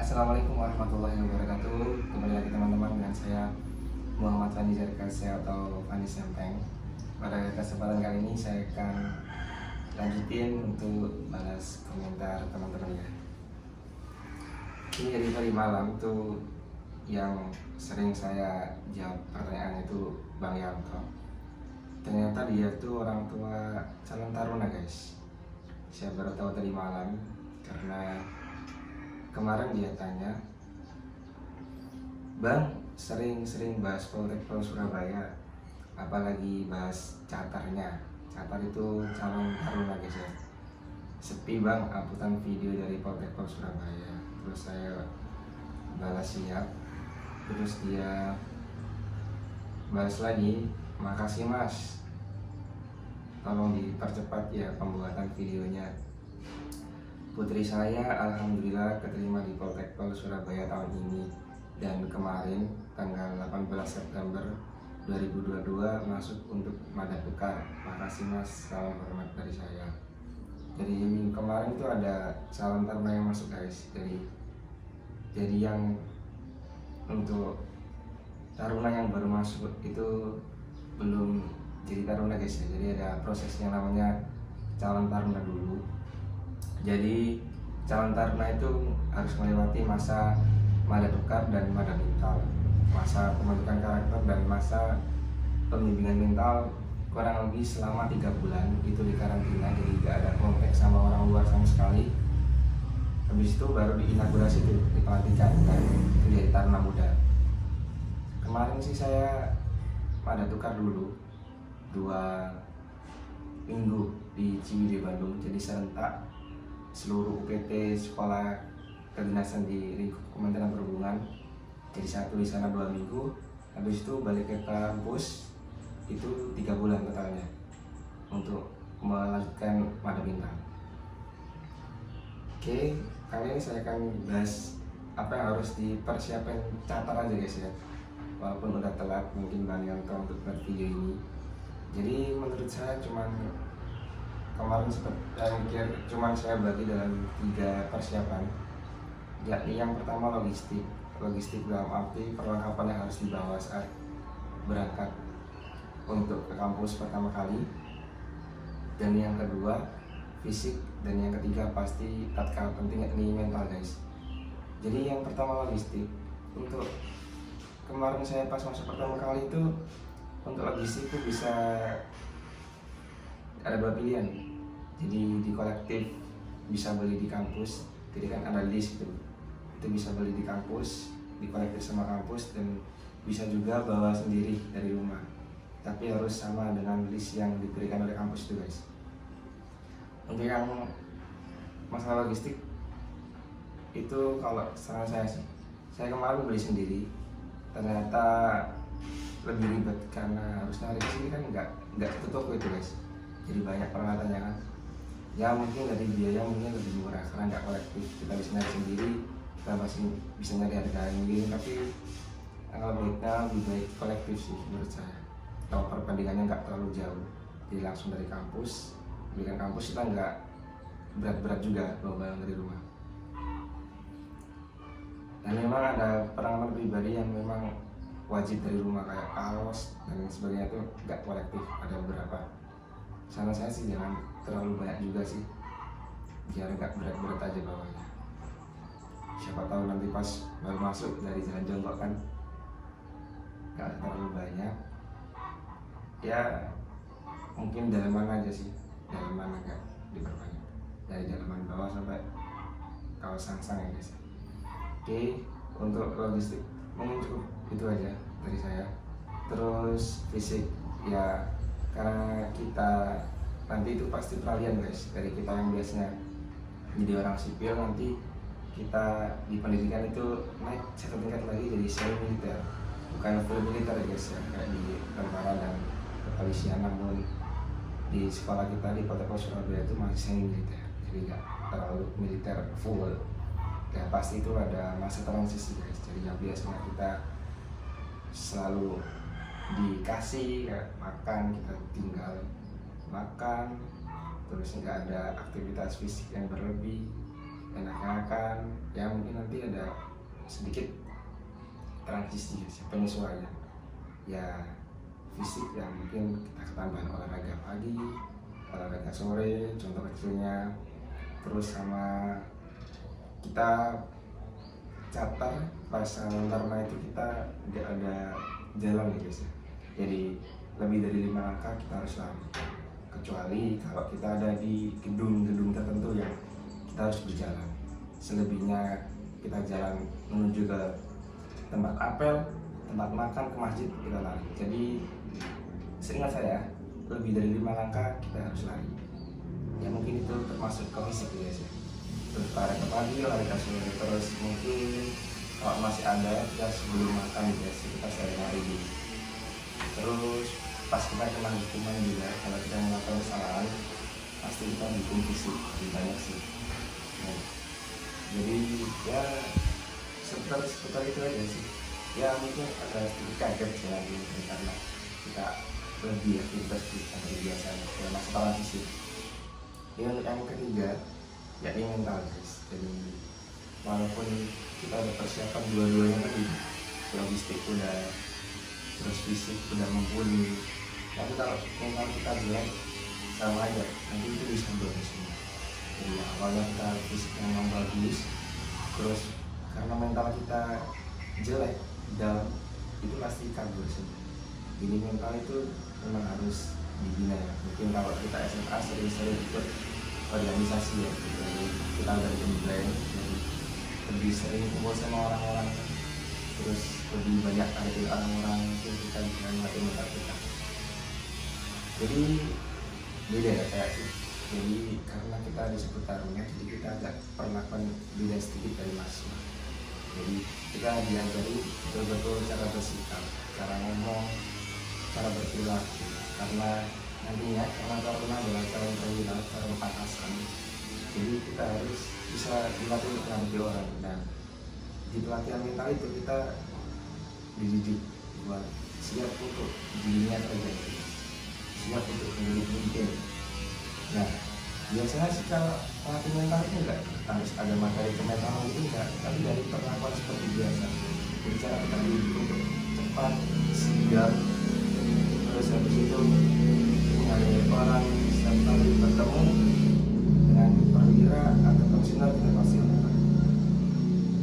Assalamualaikum warahmatullahi wabarakatuh. Kembali lagi teman-teman dengan saya Muhammad Fandi Zarkase atau Fandi Sempeng. Pada kesempatan kali ini saya akan lanjutin untuk balas komentar teman-teman ya. Ini dari tadi malam tuh yang sering saya jawab pertanyaan itu Bang Yanto. Ternyata dia tuh orang tua calon taruna guys. Saya baru tahu tadi malam karena kemarin dia tanya, Bang, sering bahas Poltekpol Surabaya, apalagi bahas catarnya. Catar itu calon taruna guys ya. Sepi bang, uploadan video dari Poltekpol Surabaya. Terus saya balas siap. Terus dia balas lagi, makasih mas, tolong dipercepat ya pembuatan videonya. Putri saya alhamdulillah keterima di Poltekpol Surabaya tahun ini, dan kemarin tanggal 18 September 2022 masuk untuk Madagekar. Makasih mas, salam hormat dari saya. Jadi minggu kemarin itu ada calon taruna yang masuk guys. Jadi yang untuk taruna yang baru masuk itu belum jadi taruna guys ya. Jadi ada prosesnya namanya calon taruna dulu. Jadi calon taruna itu harus melewati masa Madagekar dan Madamintal, masa pembentukan karakter dan masa pembimbingan mental kurang lebih selama 3 bulan. Itu di karantina, jadi gak ada kontak sama orang luar sama sekali. Habis itu baru diinaugurasi tuh, dipelantikan dan jadi taruna muda. Kemarin sih saya Madagekar dulu 2 minggu di Ciwidey Bandung, jadi serentak seluruh UPT sekolah kedinasan di lingkup Kementerian Perhubungan. Jadi satu di sana 2 minggu, habis itu balik ke kampus itu 3 bulan totalnya untuk melanjutkan Madabintang. Oke, kali ini saya akan bahas apa yang harus dipersiapkan catar aja guys ya. Walaupun udah telat mungkin Bang Yanto untuk buat video ini. Jadi menurut saya kemarin cuman saya bagi dalam 3 persiapan, yakni yang pertama logistik dalam arti perlengkapan yang harus dibawa saat berangkat untuk ke kampus pertama kali, dan yang kedua fisik, dan yang ketiga pasti tatkala penting yakni mental guys. Jadi yang pertama logistik, untuk kemarin saya pas masuk pertama kali itu untuk logistik itu bisa ada 2 pilihan. Jadi di kolektif bisa beli di kampus, jadi kan ada list itu bisa beli di kampus, di kolektif sama kampus, dan bisa juga bawa sendiri dari rumah, tapi harus sama dengan list yang diberikan oleh kampus itu guys. Untuk yang masalah logistik itu kalau saran saya sih, saya kemarin beli sendiri, ternyata lebih ribet karena harus nyari kesini kan nggak satu toko itu guys. Jadi banyak peralatannya kan. Ya mungkin dari biaya mungkin lebih murah karena nggak kolektif, kita bisa nyari sendiri, kita masih bisa nyari harga yang mungkin, tapi kalau baiknya lebih baik kolektif sih menurut saya. Kalau perbandingannya nggak terlalu jauh, jadi langsung dari kampus, belikan kampus, kita nggak berat-berat juga bawa barang dari rumah. Dan memang ada pengalaman pribadi yang memang wajib dari rumah kayak kaos dan sebagainya itu nggak kolektif, ada beberapa. Saran saya sih jangan terlalu banyak juga sih, biar nggak berat-berat aja bawahnya. Siapa tahu nanti pas baru masuk dari jalan jongkok kan nggak terlalu banyak ya, mungkin dalaman aja sih, dalaman agak diperbanyak dari dalaman bawah sampai kaos sang-sang ya guys. Oke, untuk logistik mungkin cukup itu aja dari saya. Terus fisik ya, karena kita nanti itu pasti peralihan guys, dari kita yang biasanya jadi orang sipil, nanti kita di pendidikan itu naik 1 tingkat lagi jadi semi militer, bukan full militer ya guys ya, kayak di tentara dan kepolisian, namun di sekolah kita di Poltekpol Surabaya itu masih semi militer, jadi nggak terlalu militer full. Ya pasti itu ada masa transisi guys. Jadi yang biasanya kita selalu dikasih ya, makan, kita tinggal makan, terus nggak ada aktivitas fisik yang berlebih, enak-enakan, ya mungkin nanti ada sedikit transisi penyesuaian ya, fisik yang mungkin kita ketambahan olahraga pagi, olahraga sore contoh kecilnya, terus sama kita catat pas norma itu kita nggak ada jalan ya guys ya, jadi lebih dari 5 langkah kita harus lari, kecuali kalau kita ada di gedung-gedung tertentu yang kita harus berjalan, selebihnya kita jalan menuju ke tempat apel, tempat makan, ke masjid kita lari. Jadi seingat saya lebih dari 5 langkah kita harus lari ya, mungkin itu termasuk ke fisik ya guys ya. Terus lari ke pagi, lari ke sore, terus mungkin kalau masih ada ya sebelum makan guys kita sering lari dulu. Terus pas kita kena hukuman juga, kalau kita melakukan kesalahan pasti kita dihukum fisik lebih banyak sih ya. Jadi ya seputar itu aja sih ya, mungkin ada sedikit kaget sih lagi karena kita lebih aktivitas dari biasanya ya, masih transisi. Yang ketiga yakni mental guys. Jadi walaupun kita udah persiapan dua-duanya tadi, logistik udah, terus fisik udah mumpuni, tapi kalau mental kita jelek sama aja nanti itu bisa boros semua. Jadi awalnya kita fisik memang bagus, terus karena mental kita jelek down, itu pasti kabur semua. Jadi mental itu memang harus dibina ya. Mungkin kalau kita SMA sering-sering ikut organisasi ya, jadi kita udah gembleng, jadi lebih sering kumpul sama orang-orang, terus lebih banyak ada orang-orang itu kita bisa melatih mental kita. Jadi beda ya kayak sih. Jadi karena kita disebut tarungan, jadi kita agak perlakuan beda sedikit dari mahasiswa. Jadi kita diajari betul-betul cara bersikap, cara ngomong, cara berperilaku, karena nantinya karena taruna adalah calon perwira, calon atasan. Jadi kita harus bisa dilatih untuk menghadapi orang, dan di pelatihan mental itu kita dididik buat siap untuk dirinya terjadi, siap untuk menjadi pemimpin. Nah biasanya sih kalau pelatih mental itu enggak harus ada materi kementalan itu enggak, tapi dari perlakuan seperti biasa. Jadi cara kita dididik untuk cepat, sigap, terus habis itu menghadapi orang, setiap kali bertemu dengan perwira atau pensiunan kita pasti menang.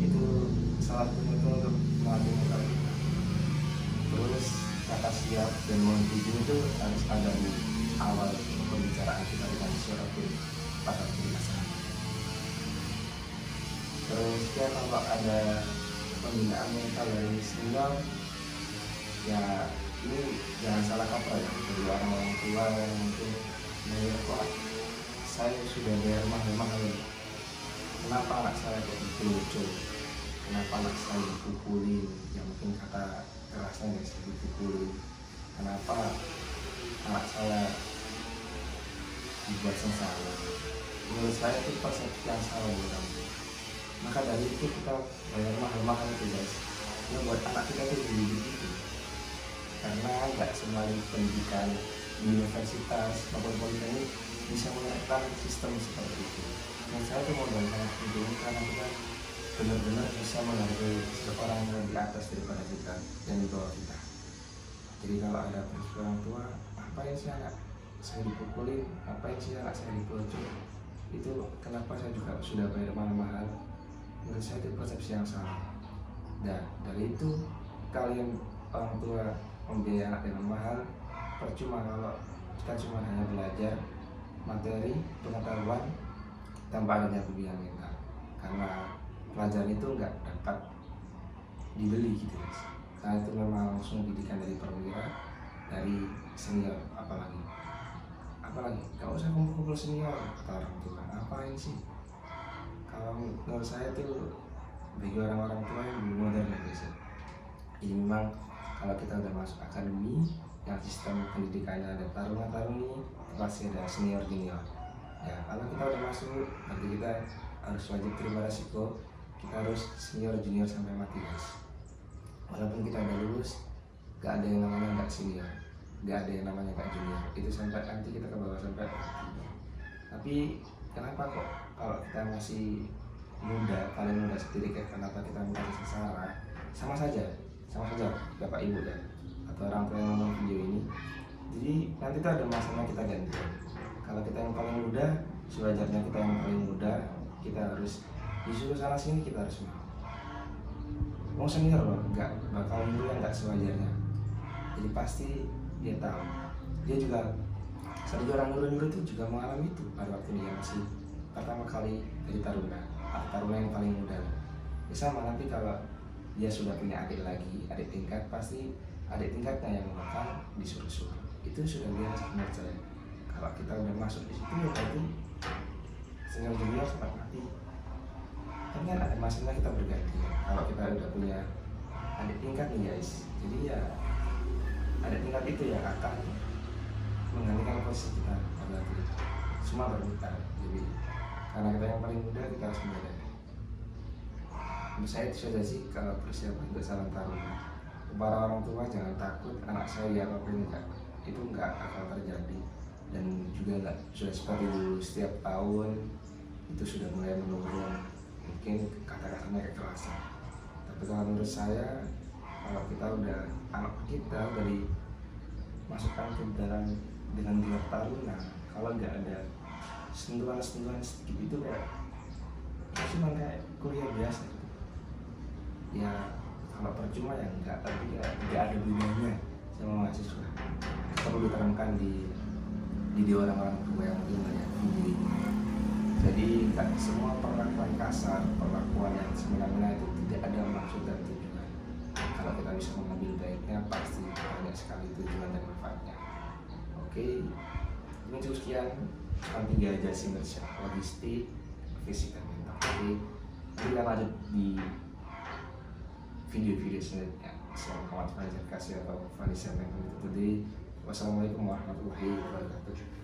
Itu salah satu untuk melatih mental kita. Terus kata siap dan mohon izin itu harus ada di awal pembicaraan kita dengan siapapun pada pembicaraan. Terus ya kalau ada pembinaan mental dari senior ya, ini jangan salah kaprah ya, dari orang-orang tua yang mungkin bayar, kok saya sudah bayar mahal-mahal, kenapa anak saya kok dipelucu, kenapa anak saya dipukulin, yang mungkin kata kerasnya guys, dipukulin, kenapa anak saya dibuat sengsara. Menurut saya itu persepsi yang salah ya. Maka dari itu kita bayar mahal-mahal itu guys, ya buat anak kita itu dididik itu. Karena nggak semua pendidikan di universitas maupun politeknik bisa menerapkan sistem seperti itu. Dan saya itu modal sangat penting karena kita benar-benar bisa menghargai seseorang yang lebih atas daripada kita dan di bawah kita. Jadi kalau ada orang tua, apa yang sih anak saya dipukulin, apa yang sih anak saya dipojok, itu kenapa saya juga sudah bayar mahal-mahal. Menurut saya itu persepsi yang salah. Dan dari itu kalian orang tua membiayai anak dengan mahal, percuma kalau kita cuma hanya belajar materi pengetahuan tanpa adanya pembiayaan mental, karena pelajaran itu nggak dapat dibeli gitu guys. Karena itu memang langsung didikan dari perwira, dari senior, apalagi gak usah kumpul-kumpul senior kata orang tua, ngapain sih. Kalau menurut saya itu bagi orang-orang tua yang belum modern ya guys ya. Jadi memang kalau kita udah masuk akademi yang sistem pendidikannya ada taruna-taruni, pasti ada senior junior ya. Kalau kita udah masuk, berarti kita harus wajib terima resiko, kita harus senior junior sampai mati guys. Walaupun kita udah lulus, gak ada yang namanya gak senior, gak ada yang namanya gak junior, itu sampai nanti kita ke bawah sampai mati. Tapi kenapa kok kalau kita masih paling muda sendiri, kayak kenapa kita minta sesara, sama saja bapak ibu ya atau orang tua yang nonton video ini. Jadi nanti tuh ada masanya kita ganti. Kalau kita yang paling muda, sewajarnya kita yang paling muda, kita harus disuruh sana sini, kita harus mau senior loh, nggak bakal nyuruh yang nggak sewajarnya. Jadi pasti dia tahu, dia juga sering orang nyuruh itu juga mengalami itu pada waktu dia masih pertama kali jadi taruna yang paling muda. Ya sama, nanti kalau dia sudah punya adik lagi, adik tingkat, pasti adik tingkatnya yang bakal disuruh-suruh. Itu sudah biasa menurut saya. Kalau kita udah masuk di situ, ya berarti senior junior sempat mati. Tapi kan ada masanya kita berganti ya. Kalau kita udah punya adik tingkat nih guys, jadi ya adik tingkat itu yang akan menggantikan posisi kita pada waktu itu. Semua berputar. Jadi karena kita yang paling muda, kita harus menyadari. Menurut saya itu saja sih kalau persiapan untuk salam taruna. Para orang tua jangan takut anak saya apapun enggak, itu enggak akan terjadi, dan juga enggak sudah seperti dulu setiap tahun itu sudah mulai menurun, mungkin kata-katanya kekerasan. Tapi kalau menurut saya, kalau kita udah anak kita udah dimasukkan ke dalam dengan gelar taruna, kalau nggak ada sentuhan-sentuhan sedikit itu kayak cuma kayak kuliah biasa gitu. Ya kalau percuma ya enggak, tapi ya nggak ada gunanya sama mahasiswa. Perlu ditanamkan di orang-orang tua yang mungkin banyak video ini. Jadi nggak semua perlakuan kasar, perlakuan yang semena-mena itu tidak ada maksud dan tujuan. Kalau kita bisa mengambil baiknya, pasti banyak sekali tujuan dan manfaatnya. Oke, ini cukup sekian. Kan 3 aja sih, logistik, fisik, dan mental. Jadi kita lanjut di video-video selanjutnya. Assalamualaikum warahmatullahi wabarakatuh. Wassalamualaikum warahmatullahi wabarakatuh.